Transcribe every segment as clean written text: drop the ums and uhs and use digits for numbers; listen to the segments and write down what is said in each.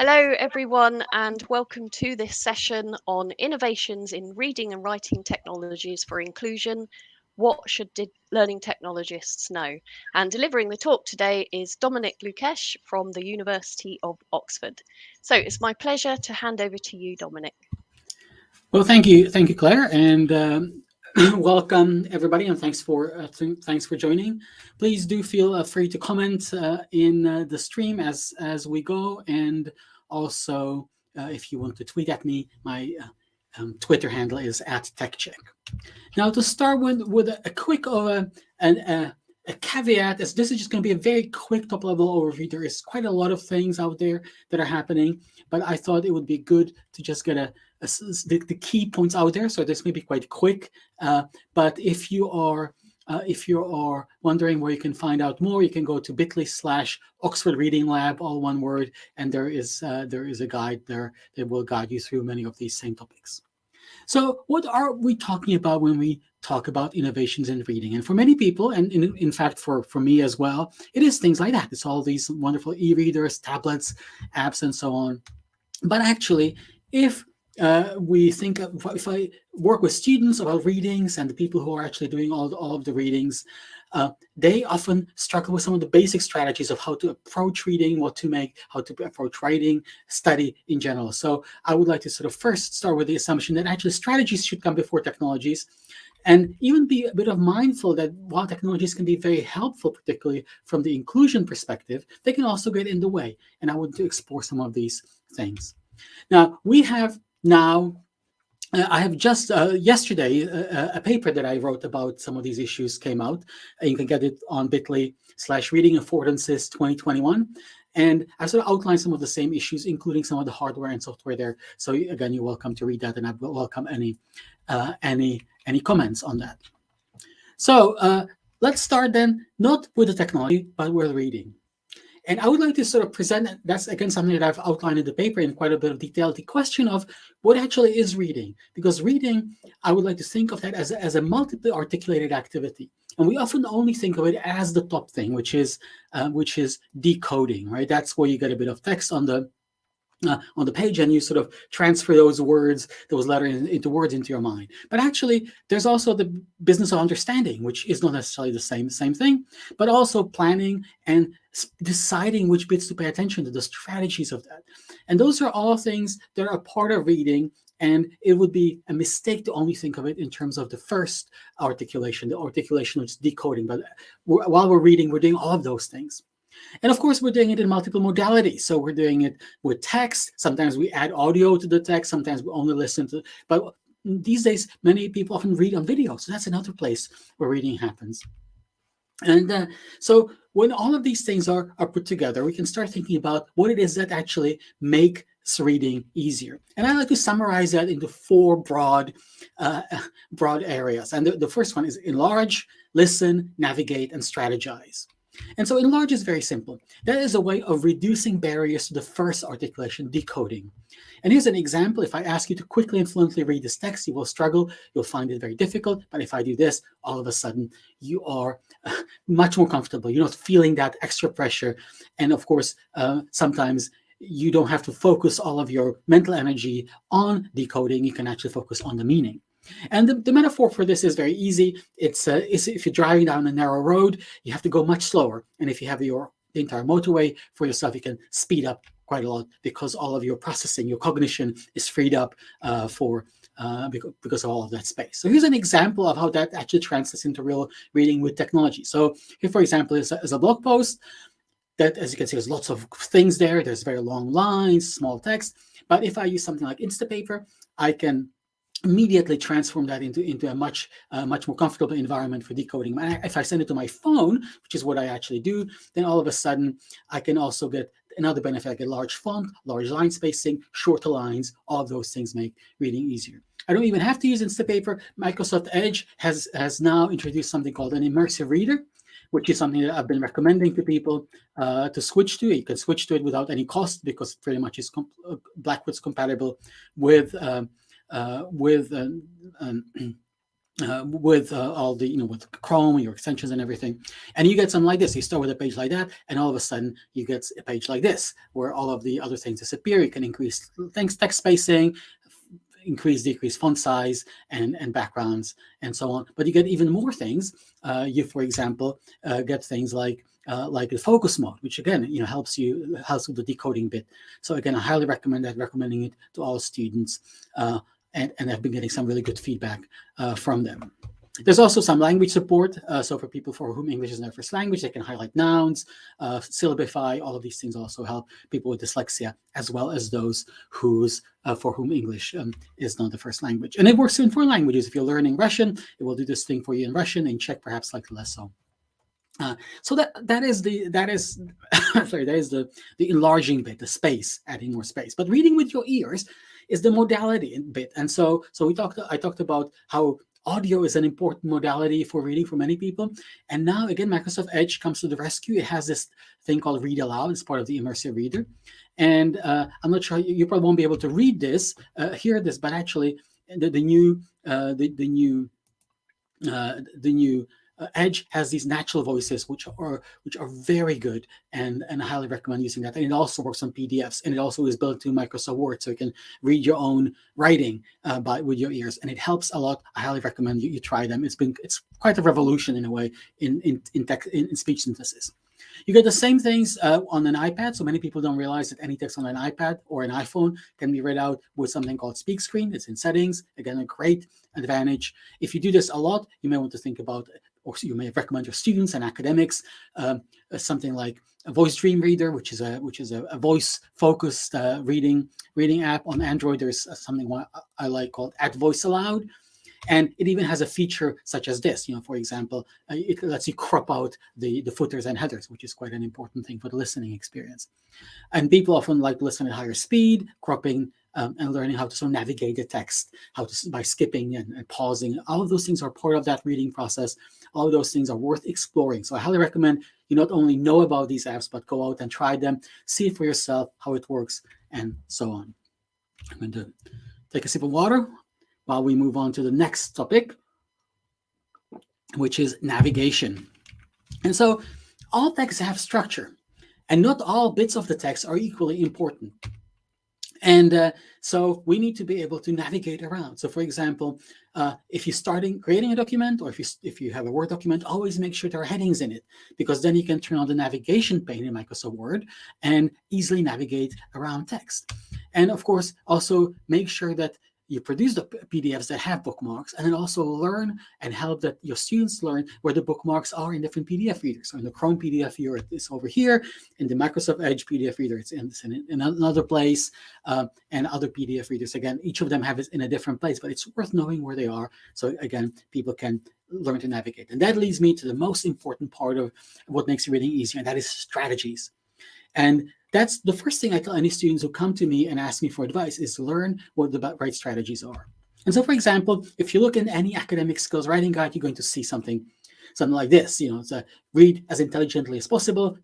Hello, everyone, and welcome to this session on innovations in reading and writing technologies for inclusion. What should learning technologists know? And delivering the talk today is Dominik Lukesh from the University of Oxford. So it's my pleasure to hand over to you, Dominik. Well, thank you, Claire, and welcome everybody, and thanks for joining. Please do feel free to comment in the stream as we go, and also if you want to tweet at me, my Twitter handle is @TechCheck. Now, to start with a quick a caveat, as this is just going to be a very quick top level overview. There is quite a lot of things out there that are happening, but I thought it would be good to just get the key points out there. So this may be quite quick, but if you are wondering where you can find out more, you can go to bit.ly/Oxford Reading Lab, all one word, and there is a guide there that will guide you through many of these same topics. So what are we talking about when we talk about innovations in reading? And for many people, and in fact for me as well, it is things like that. It's all these wonderful e-readers, tablets, apps, and so on. But actually, if if I work with students about readings and the people who are actually doing all of the readings, they often struggle with some of the basic strategies of how to approach reading, how to approach writing, study in general. So I would like to sort of first start with the assumption that actually strategies should come before technologies, and even be a bit of mindful that while technologies can be very helpful, particularly from the inclusion perspective, they can also get in the way. And I want to explore some of these things. Now, I have just yesterday a paper that I wrote about some of these issues came out. You can get it on bit.ly/reading affordances 2021. And I sort of outlined some of the same issues, including some of the hardware and software there. So again, you're welcome to read that, and I welcome any comments on that. So let's start then, not with the technology, but with reading. And I would like to sort of present, that's again something that I've outlined in the paper in quite a bit of detail, the question of what actually is reading. Because reading, I would like to think of that as a multiply articulated activity. And we often only think of it as the top thing, which is decoding, right? That's where you get a bit of text on the page, and you sort of transfer those letters into words into your mind. But actually, there's also the business of understanding, which is not necessarily the same thing, but also planning and deciding which bits to pay attention to, the strategies of that. And those are all things that are part of reading, and it would be a mistake to only think of it in terms of the first articulation, the articulation which is decoding. But while we're reading, we're doing all of those things. And of course, we're doing it in multiple modalities. So we're doing it with text. Sometimes we add audio to the text. Sometimes we only listen to. But these days, many people often read on video. So that's another place where reading happens. And so when all of these things are put together, we can start thinking about what it is that actually makes reading easier. And I like to summarize that into four broad areas. And the first one is enlarge, listen, navigate, and strategize. And so enlarge is very simple. That is a way of reducing barriers to the first articulation, decoding. And here's an example. If I ask you to quickly and fluently read this text, you will struggle. You'll find it very difficult. But if I do this, all of a sudden, you are much more comfortable. You're not feeling that extra pressure. And of course, sometimes you don't have to focus all of your mental energy on decoding. You can actually focus on the meaning. And the metaphor for this is very easy. It's if you're driving down a narrow road, you have to go much slower. And if you have the entire motorway for yourself, you can speed up quite a lot because all of your processing, your cognition is freed up because of all of that space. So here's an example of how that actually translates into real reading with technology. So here, for example, is a blog post that, as you can see, there's lots of things there. There's very long lines, small text. But if I use something like Instapaper, I can immediately transform that into a much more comfortable environment for decoding. If I send it to my phone, which is what I actually do, then all of a sudden I can also get another benefit. I get large font, large line spacing, shorter lines. All of those things make reading easier. I don't even have to use Instapaper. Microsoft Edge has now introduced something called an immersive reader, which is something that I've been recommending to people to switch to. You can switch to it without any cost because it pretty much is Blackwood's compatible with with all the, with Chrome, your extensions and everything, and you get something like this. You start with a page like that, and all of a sudden you get a page like this, where all of the other things disappear. You can increase text spacing, decrease font size, and backgrounds, and so on. But you get even more things. You, for example, get things like the focus mode, which again, helps with the decoding bit. So again, I highly recommend that, recommending it to all students, and I've been getting some really good feedback from them. There's also some language support. So for people for whom English is their first language, they can highlight nouns, syllabify. All of these things also help people with dyslexia, as well as those for whom English is not the first language. And it works in foreign languages. If you're learning Russian, it will do this thing for you in Russian. In Czech, perhaps slightly less so. So that is sorry, that is the enlarging bit, the space, adding more space. But reading with your ears is the modality bit. And so I talked about how audio is an important modality for reading for many people. And now again, Microsoft Edge comes to the rescue. It has this thing called Read Aloud. It's part of the immersive reader. And I'm not sure, you probably won't be able to read this, hear this, but actually the new Edge has these natural voices, which are very good, and I highly recommend using that. And it also works on PDFs, and it also is built to Microsoft Word, so you can read your own writing with your ears, and it helps a lot. I highly recommend you try them. It's quite a revolution in a way in speech synthesis. You get the same things on an iPad. So many people don't realize that any text on an iPad or an iPhone can be read out with something called Speak Screen. It's in settings. Again, a great advantage. If you do this a lot, you may want to think about, or you may recommend your students and academics something like a Voice Dream Reader, which is a voice-focused reading app on Android. There's something I like called Add Voice Aloud. And it even has a feature such as this. For example, it lets you crop out the footers and headers, which is quite an important thing for the listening experience. And people often like to listen at higher speed, cropping and learning how to sort of navigate the text, by skipping and pausing. All of those things are part of that reading process. All of those things are worth exploring. So I highly recommend you not only know about these apps, but go out and try them, see for yourself how it works, and so on. I'm going to take a sip of water while we move on to the next topic, which is navigation. And so all texts have structure, and not all bits of the text are equally important. And so we need to be able to navigate around. So for example, if you're creating a document, or if you have a Word document, always make sure there are headings in it, because then you can turn on the navigation pane in Microsoft Word and easily navigate around text. And of course, also make sure that you produce the PDFs that have bookmarks, and then also learn and help that your students learn where the bookmarks are in different PDF readers. So in the Chrome PDF reader, it's over here. In the Microsoft Edge PDF reader, it's in another place. And other PDF readers, again, each of them have it in a different place, but it's worth knowing where they are. So again, people can learn to navigate. And that leads me to the most important part of what makes reading easier, and that is strategies. And that's the first thing I tell any students who come to me and ask me for advice, is learn what the right strategies are. And so, for example, if you look in any academic skills writing guide, you're going to see something like this. It's a read as intelligently as possible,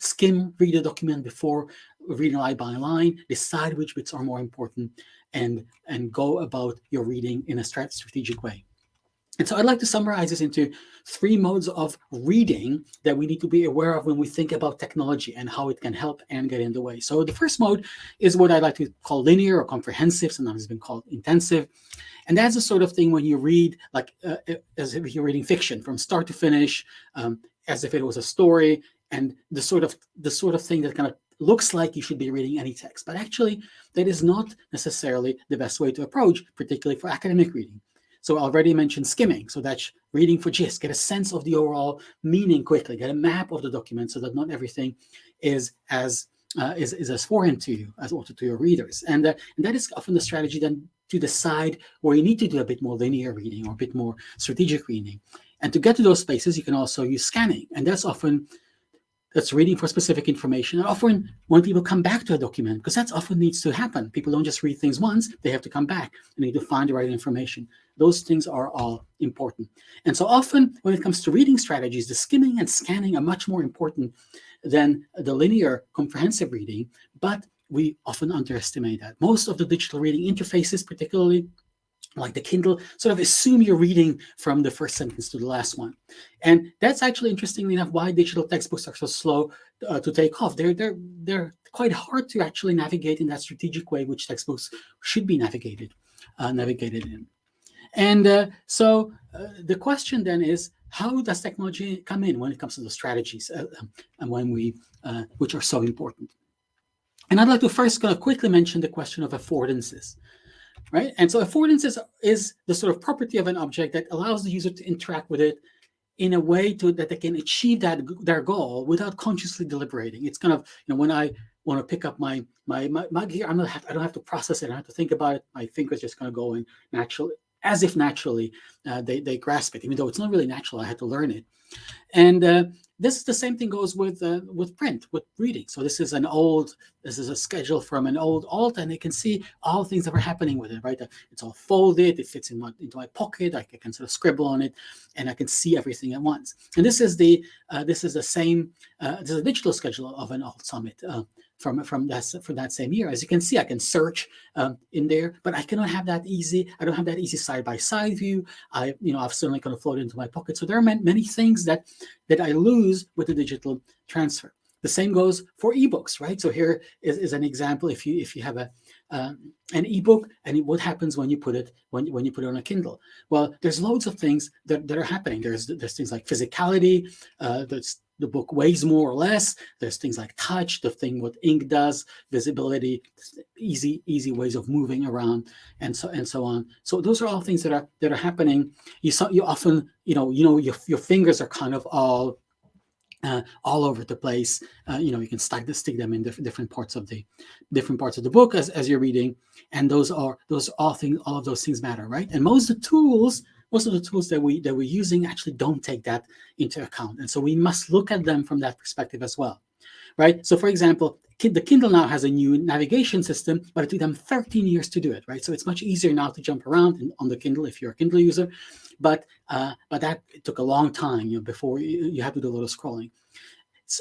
read a document before reading line by line, decide which bits are more important, and go about your reading in a strategic way. And so I'd like to summarize this into 3 modes of reading that we need to be aware of when we think about technology and how it can help and get in the way. So the first mode is what I like to call linear or comprehensive, sometimes it's been called intensive. And that's the sort of thing when you read as if you're reading fiction from start to finish, as if it was a story, and the sort of thing that kind of looks like you should be reading any text. But actually, that is not necessarily the best way to approach, particularly for academic reading. So I already mentioned skimming. So that's reading for gist, get a sense of the overall meaning quickly, get a map of the document so that not everything is as foreign to you as also to your readers. And that is often the strategy then to decide where you need to do a bit more linear reading or a bit more strategic reading. And to get to those spaces, you can also use scanning. And that's reading for specific information. And often when people come back to a document, because that's often needs to happen. People don't just read things once, they have to come back and need to find the right information. Those things are all important. And so often when it comes to reading strategies, the skimming and scanning are much more important than the linear comprehensive reading, but we often underestimate that. Most of the digital reading interfaces particularly like the Kindle, sort of assume you're reading from the first sentence to the last one. And that's actually, interestingly enough, why digital textbooks are so slow to take off. They're quite hard to actually navigate in that strategic way which textbooks should be navigated in. And the question then is, how does technology come in when it comes to the strategies and when we which are so important? And I'd like to first kind of quickly mention the question of affordances, right? And so affordances is the sort of property of an object that allows the user to interact with it in a way that they can achieve their goal without consciously deliberating. It's kind of, when I want to pick up my gear, I don't have to process it. I don't have to think about it. My fingers just kind of go in naturally, as if naturally they grasp it, even though it's not really natural. I had to learn it. And this is the same thing goes with print, with reading. So this is a schedule from an old alt, and you can see all things that were happening with it, right? It's all folded, it fits into my pocket, I can sort of scribble on it, and I can see everything at once. And this is the same, this is a digital schedule of an alt summit from that same year. As you can see, I can search in there, but I cannot have that easy. I don't have that easy side by side view. I've suddenly kind of floated into my pocket. So there are many things that I lose with the digital transfer. The same goes for ebooks, right? So here is an example. If you have an ebook, and what happens when you put it when you put it on a Kindle? Well, there's loads of things that are happening. There's things like physicality. The book weighs more or less. There's things like touch, the thing what ink does, visibility, easy ways of moving around, and so on. So those are all things that are happening. You often your fingers are kind of all over the place. You can stick them in different parts of the book as you're reading, and all of those things matter, right? And most of the tools that we're using actually don't take that into account, and so we must look at them from that perspective as well, right? So, for example, the Kindle now has a new navigation system, but it took them 13 years to do it, right? So it's much easier now to jump around on the Kindle if you're a Kindle user, but that it took a long time, before you had to do a lot of scrolling.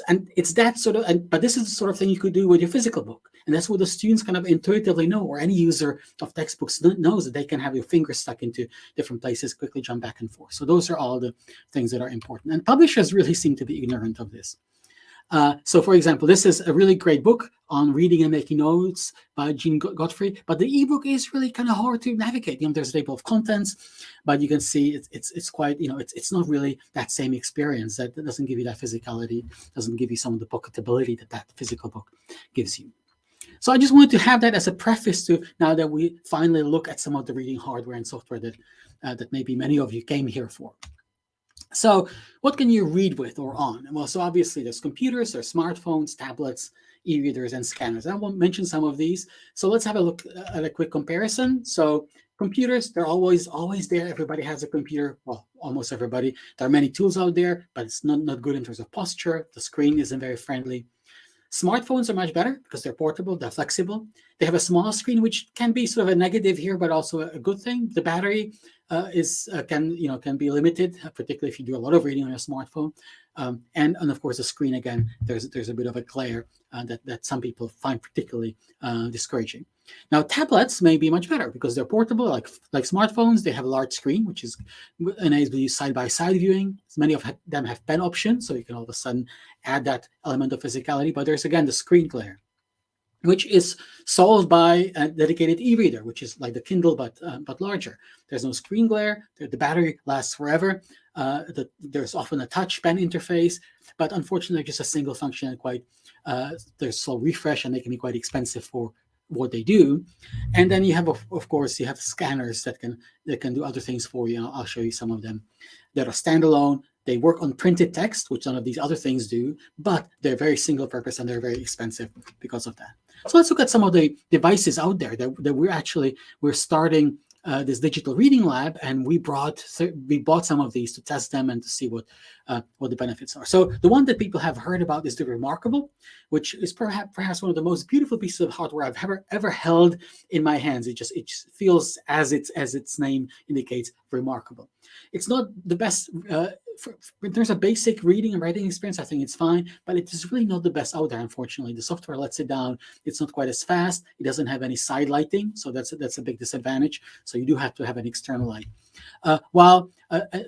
And it's that sort of, but this is the sort of thing you could do with your physical book. And that's what the students kind of intuitively know, or any user of textbooks knows, that they can have your fingers stuck into different places, quickly jump back and forth. So those are all the things that are important. And publishers really seem to be ignorant of this. So, for example, this is a really great book on reading and making notes by Gene Godfrey, but the ebook is really kind of hard to navigate. There's a table of contents, but you can see it's quite, it's not really that same experience. That doesn't give you that physicality, doesn't give you some of the pocketability that physical book gives you. So I just wanted to have that as a preface to, now that we finally look at some of the reading hardware and software that maybe many of you came here for. So what can you read with or on? Well, so obviously there's computers, there's smartphones, tablets, e-readers, and scanners. I won't mention some of these. So let's have a look at a quick comparison. So computers, they're always there. Everybody has a computer. Well, almost everybody. There are many tools out there, but it's not good in terms of posture. The screen isn't very friendly. Smartphones are much better because they're portable, they're flexible. They have a small screen, which can be sort of a negative here, but also a good thing. The battery can be limited, particularly if you do a lot of reading on your smartphone. And of course, the screen, again, there's a bit of a glare that some people find particularly discouraging. Now, tablets may be much better because they're portable, like smartphones. They have a large screen, which enables you side-by-side viewing. Many of them have pen options, so you can all of a sudden add that element of physicality. But there's, again, the screen glare, which is solved by a dedicated e-reader, which is like the Kindle, but larger. There's no screen glare. The battery lasts forever. There's often a touch pen interface, but unfortunately, just a single function, and there's slow refresh, and they can be quite expensive for what they do. And then you have, of course, you have scanners that can do other things for you. I'll show you some of them that are standalone. They work on printed text, which none of these other things do, but they're very single purpose and they're very expensive because of that. So let's look at some of the devices out there that we're starting this digital reading lab, and we bought some of these to test them and to see what the benefits are. So the one that people have heard about is the Remarkable, which is perhaps one of the most beautiful pieces of hardware I've ever held in my hands. It just feels, as its name indicates, remarkable. It's not the best in terms of basic reading and writing experience, I think it's fine, but it is really not the best out there, unfortunately. The software lets it down. It's not quite as fast. It doesn't have any side lighting, so that's a big disadvantage. So you do have to have an external light. While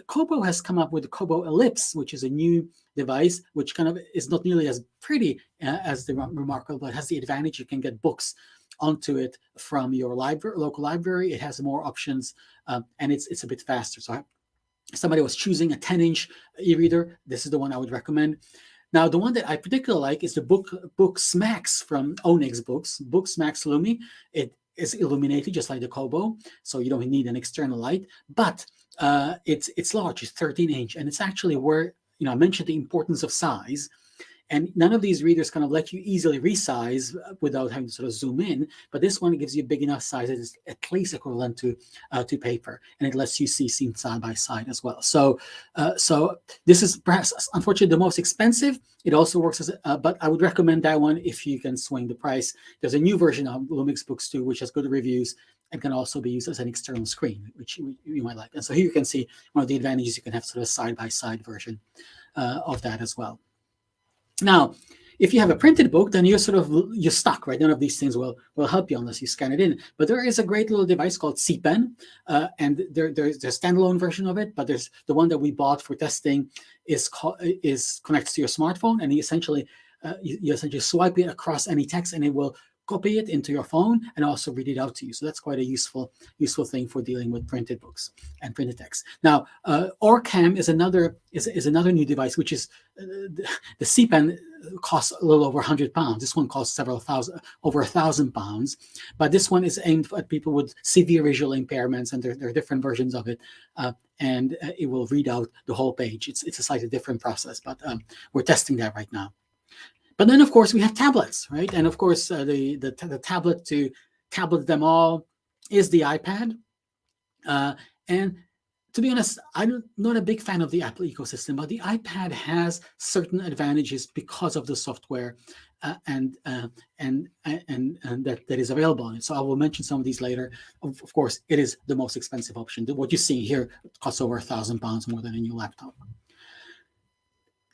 Kobo has come up with the Kobo Ellipse, which is a new device, which kind of is not nearly as pretty as the Remarkable, but has the advantage you can get books onto it from your local library. It has more options, and it's a bit faster. So somebody was choosing a 10-inch e-reader. This is the one I would recommend. Now, the one that I particularly like is the Books Max from Onyx Books. Books Max Lumi. It is illuminated just like the Kobo, so you don't need an external light. But it's large. It's 13-inch, and it's actually where I mentioned the importance of size. And none of these readers kind of let you easily resize without having to sort of zoom in. But this one gives you a big enough size that is at least equivalent to paper, and it lets you see seen side by side as well. So this is perhaps, unfortunately, the most expensive. It also works as, but I would recommend that one if you can swing the price. There's a new version of Lumix Books 2, which has good reviews and can also be used as an external screen, which you might like. And so here you can see one of the advantages. You can have sort of a side by side version of that as well. Now, if you have a printed book, then you're stuck, right? None of these things will help you unless you scan it in. But there is a great little device called CPen, and there's a standalone version of it. But there's the one that we bought for testing is connected to your smartphone, and you essentially swipe it across any text, and it will copy it into your phone and also read it out to you. So that's quite a useful thing for dealing with printed books and printed text. Now, Orcam is another new device, which is the CPen costs a little over £100. This one costs over £1,000. But this one is aimed at people with severe visual impairments, and there are different versions of it. And it will read out the whole page. It's a slightly different process, but we're testing that right now. But then, of course, we have tablets, right? And of course, the tablet to tablet them all is the iPad. And to be honest, I'm not a big fan of the Apple ecosystem, but the iPad has certain advantages because of the software and that is available on it. So I will mention some of these later. Of course, it is the most expensive option. What you see here costs over £1,000 more than a new laptop.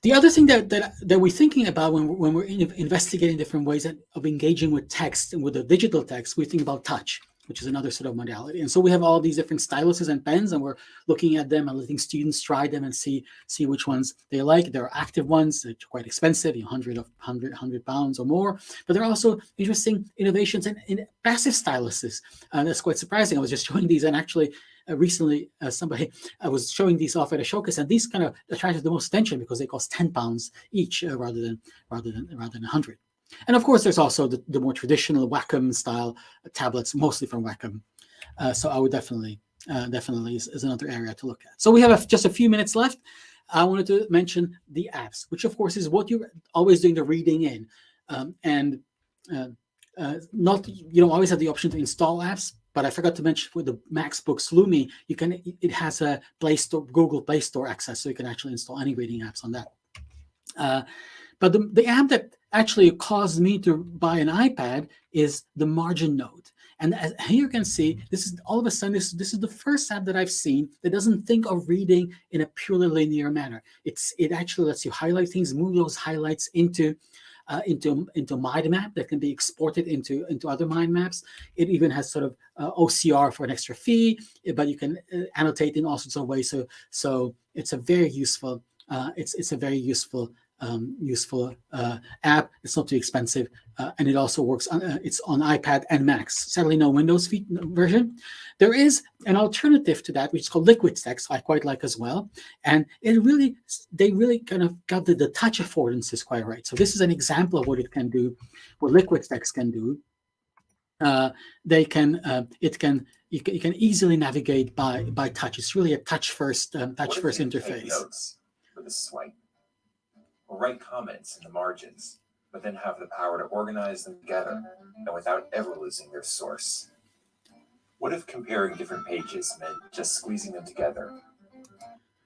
The other thing that we're thinking about when we're investigating different ways of engaging with text and with the digital text, we think about touch, which is another sort of modality. And so we have all these different styluses and pens, and we're looking at them and letting students try them and see which ones they like. There are active ones that are quite expensive, £100 or more. But there are also interesting innovations in passive styluses. That's quite surprising. I was just showing these, and actually recently somebody was showing these off at a showcase, and these kind of attracted the most attention because they cost £10 each rather than 100. And of course, there's also the more traditional Wacom style tablets, mostly from Wacom. So I would definitely is another area to look at. So we have just a few minutes left. I wanted to mention the apps, which of course is what you're always doing the reading in, and not you don't always have the option to install apps. But I forgot to mention with the MaxBooks Lumi, it has a Google Play Store access, so you can actually install any reading apps on that. But the app that actually caused me to buy an iPad is the Margin Note. And here you can see, this is all of a sudden, this is the first app that I've seen that doesn't think of reading in a purely linear manner. It actually lets you highlight things, move those highlights into mind map that can be exported into other mind maps. It even has sort of OCR for an extra fee, but you can annotate in all sorts of ways. So it's a very useful app. It's not too expensive, and it also works it's on iPad and Macs. Sadly, no Windows version. There is an alternative to that, which is called Liquid Text, I quite like as well. And they really kind of got the touch affordances quite right. So this is an example of what it can do, what Liquid Text can do. You can easily navigate by touch. It's really a touch first interface. Notes with a swipe, or write comments in the margins, but then have the power to organize them together and without ever losing their source. What if comparing different pages meant just squeezing them together?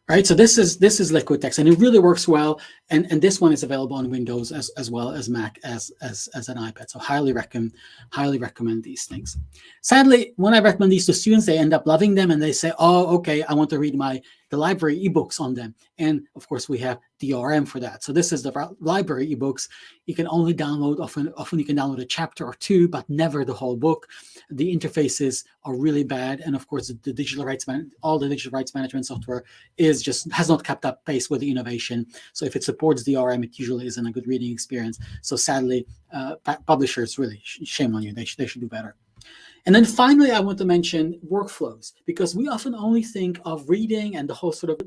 Right, so this is Liquid Text, and it really works well. And this one is available on Windows as well as Mac as an iPad. So highly recommend these things. Sadly, when I recommend these to students, they end up loving them, and they say, "Oh, okay, I want to read my the library ebooks on them. And of course, we have DRM for that. So this is the library ebooks. You can only download, often you can download a chapter or two, but never the whole book. The interfaces are really bad. And of course, the digital rights all the digital rights management software has not kept up pace with the innovation. So if it supports DRM, it usually isn't a good reading experience. So sadly, publishers, really, shame on you. They should do better. And then finally, I want to mention workflows, because we often only think of reading and the whole sort of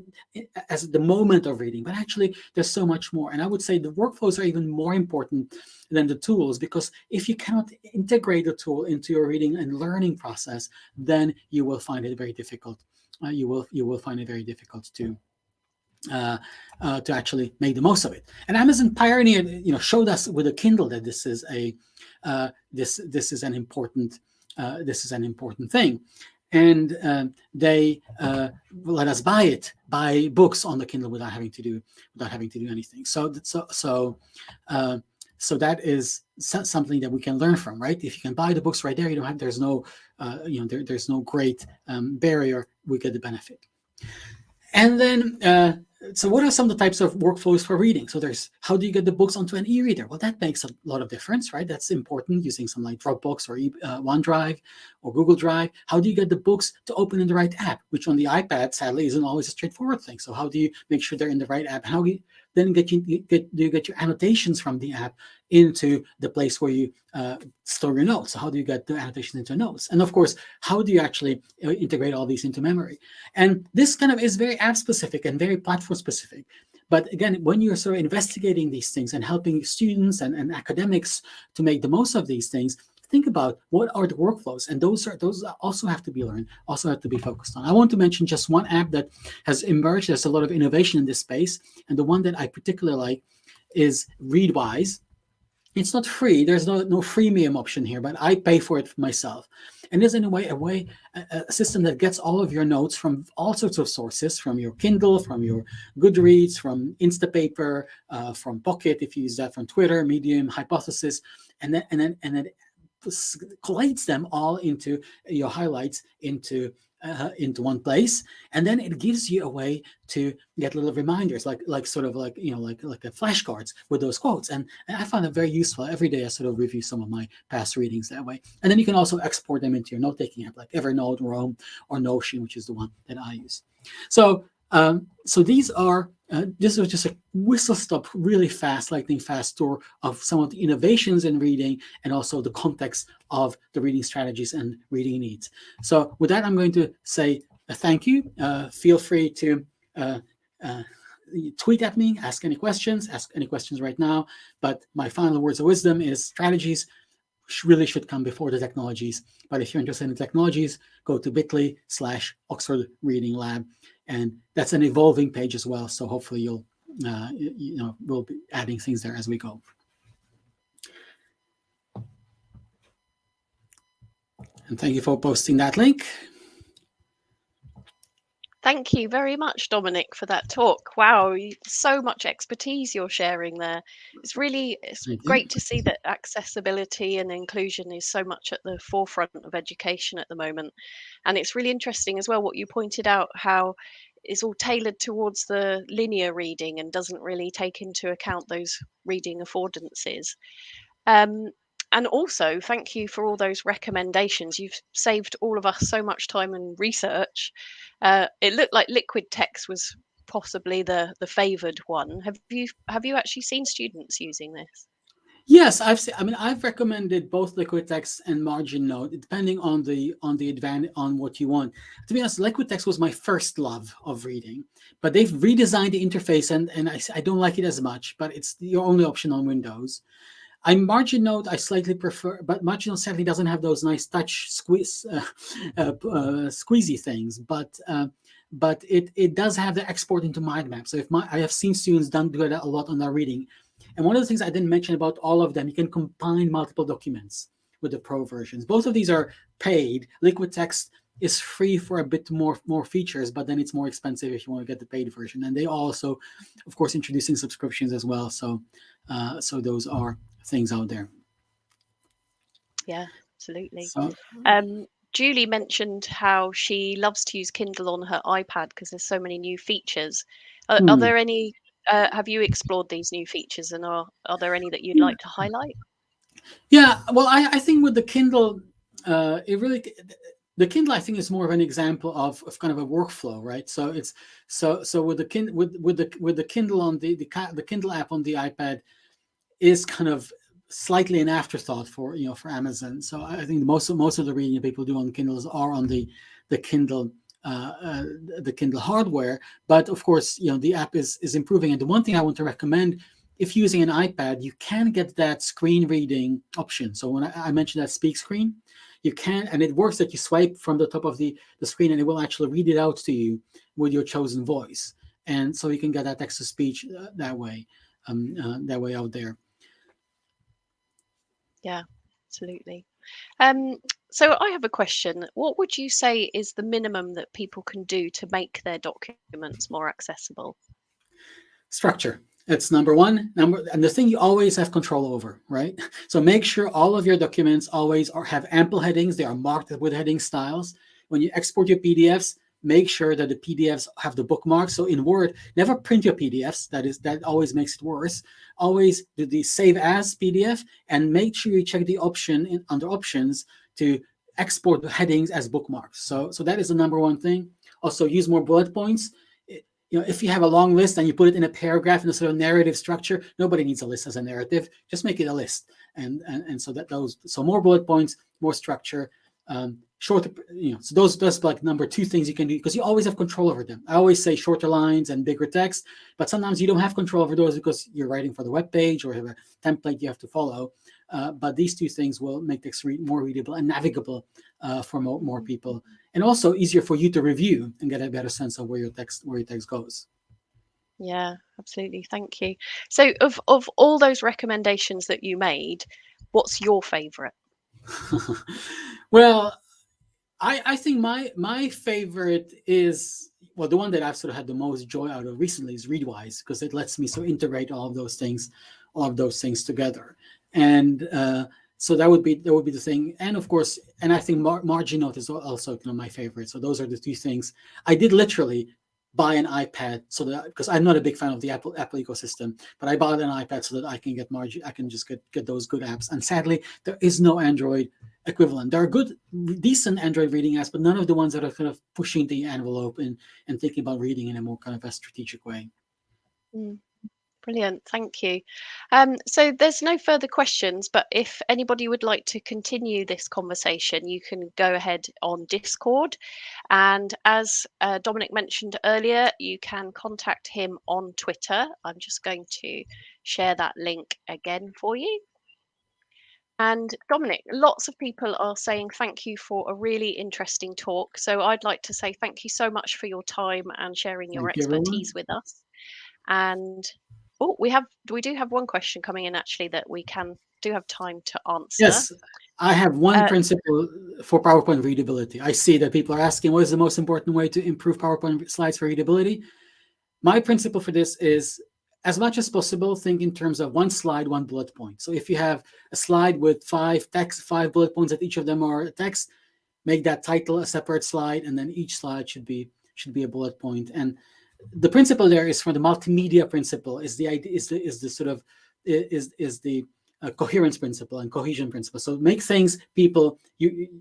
as the moment of reading, but actually there's so much more. And I would say the workflows are even more important than the tools, because if you cannot integrate the tool into your reading and learning process, then you will find it very difficult. You will find it very difficult to actually make the most of it. And Amazon pioneered, showed us with a Kindle that this is this is an important thing, and they let us buy books on the Kindle without having to do anything. So that is something that we can learn from, right? If you can buy the books right there, there's no there's no great barrier. We get the benefit. And then, so what are some of the types of workflows for reading? So there's, how do you get the books onto an e-reader? Well, that makes a lot of difference, right? That's important, using something like Dropbox or OneDrive or Google Drive. How do you get the books to open in the right app, which on the iPad, sadly, isn't always a straightforward thing. So how do you make sure they're in the right app? How do you then do you get your annotations from the app into the place where you store your notes? So how do you get the annotations into notes? And of course, how do you actually integrate all these into memory? And this kind of is very app specific and very platform specific. But again, when you're sort of investigating these things and helping students and academics to make the most of these things, think about what are the workflows, and those also have to be learned, also have to be focused on. I want to mention just one app that has emerged. There's a lot of innovation in this space, and the one that I particularly like is Readwise. It's not free. There's no freemium option here, but I pay for it myself. And there's in a system that gets all of your notes from all sorts of sources, from your Kindle, from your Goodreads, from Instapaper, from Pocket, if you use that, from Twitter, Medium, Hypothesis, and then collates them all into your highlights into one place, and then it gives you a way to get little reminders, like flashcards with those quotes. And I find it very useful. Every day I sort of review some of my past readings that way. And then you can also export them into your note-taking app like Evernote, Roam, or Notion, which is the one that I use. So these are this was just a whistle-stop, really fast, lightning fast tour of some of the innovations in reading and also the context of the reading strategies and reading needs. So with that, I'm going to say thank you. Feel free to tweet at me, ask any questions right now. But my final words of wisdom is strategies really should come before the technologies. But if you're interested in technologies, go to bit.ly/Oxford Reading Lab. And that's an evolving page as well. So hopefully we'll be adding things there as we go. And thank you for posting that link. Thank you very much, Dominik, for that talk. Wow, so much expertise you're sharing there. It's great to see that accessibility and inclusion is so much at the forefront of education at the moment. And it's really interesting as well what you pointed out, how it's all tailored towards the linear reading and doesn't really take into account those reading affordances. And also, thank you for all those recommendations. You've saved all of us so much time and research. It looked like liquid text was possibly the favoured one. Have you actually seen students using this? Yes, I've recommended both liquid text and margin note, depending on on what you want. To be honest, liquid text was my first love of reading, but they've redesigned the interface, and I don't like it as much. But it's your only option on Windows. Margin note I slightly prefer, but margin note sadly doesn't have those nice touch squeezy things. But it does have the export into mind map. So I have seen students do that a lot on their reading. And one of the things I didn't mention about all of them, you can combine multiple documents with the pro versions. Both of these are paid. Liquid text is free for a bit more features, but then it's more expensive if you want to get the paid version. And they also, of course, introducing subscriptions as well. So those are things out there. Yeah, absolutely. So, Julie mentioned how she loves to use Kindle on her iPad because there's so many new features. Are Hmm. there any? Have you explored these new features, and are there any that you'd like to highlight? Yeah, well, I think with the Kindle, it really the Kindle I think is more of an example of kind of a workflow, right? So it's so with the with the Kindle on the Kindle app on the iPad is kind of slightly an afterthought for for Amazon. So I think most of the reading that people do on Kindles are on the Kindle uh, uh, the Kindle hardware. But of course, the app is improving. And the one thing I want to recommend, if using an iPad, you can get that screen reading option. So when I mentioned that speak screen, you can, and it works that you swipe from the top of the screen, and it will actually read it out to you with your chosen voice. And so you can get that text to speech that way out there. Yeah, absolutely. Um, so I have a question. What would you say is the minimum that people can do to make their documents more accessible? Structure. It's number one. And the thing you always have control over, right? So make sure all of your documents always have ample headings. They are marked with heading styles. When you export your PDFs, make sure that the PDFs have the bookmarks. So in Word, never print your PDFs. That always makes it worse. Always do the save as PDF, and make sure you check the option under options to export the headings as bookmarks. So that is the number one thing. Also, use more bullet points. If you have a long list and you put it in a paragraph in a sort of narrative structure, nobody needs a list as a narrative. Just make it a list, and so more bullet points, more structure, shorter. So those like number two things you can do, because you always have control over them. I always say shorter lines and bigger text, but sometimes you don't have control over those because you're writing for the web page or have a template you have to follow. But these two things will make text more readable and navigable for more people, and also easier for you to review and get a better sense of where your text goes. Yeah, absolutely. Thank you. So of all those recommendations that you made, what's your favorite? Well, I think my favorite is, well, the one that I've sort of had the most joy out of recently is Readwise, because it lets me so integrate all of those things together. And so that would be the thing. And of course, and I think Marginote is also my favorite. So those are the two things. I did literally buy an iPad so that, because I'm not a big fan of the Apple ecosystem, but I bought an iPad so that I can I can just get those good apps. And sadly, there is no Android equivalent. There are good, decent Android reading apps, but none of the ones that are kind of pushing the envelope and thinking about reading in a more kind of a strategic way. Mm, brilliant. Thank you. So there's no further questions, but if anybody would like to continue this conversation, you can go ahead on Discord. And as Dominic mentioned earlier, you can contact him on Twitter. I'm just going to share that link again for you. And Dominic, lots of people are saying thank you for a really interesting talk. So I'd like to say thank you so much for your time and sharing your Thank you, expertise everyone. with us. And we do have one question coming in actually that we do have time to answer. Yes, I have one Uh, principle for PowerPoint readability. I see that people are asking what is the most important way to improve PowerPoint slides for readability. My principle for this is, as much as possible, think in terms of one slide, one bullet point. So if you have a slide with five bullet points that each of them are text, make that title a separate slide, and then each slide should be a bullet point. And the principle there is from the multimedia principle, is the idea, is the sort of is the coherence principle and cohesion principle. So make things, people,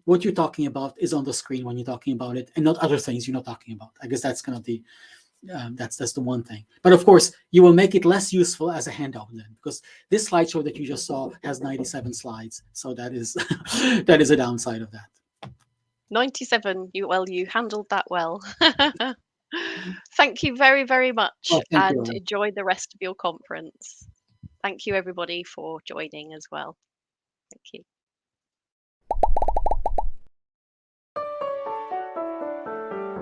what you're talking about is on the screen when you're talking about it, and not other things you're not talking about. I guess that's kind of the that's the one thing. But of course, you will make it less useful as a handout then, because this slideshow that you just saw has 97 slides. So that is that is a downside of that. 97, you handled that well. Thank you very, very much Well, thank and you. enjoy the rest of your conference. Thank you everybody for joining as well. Thank you.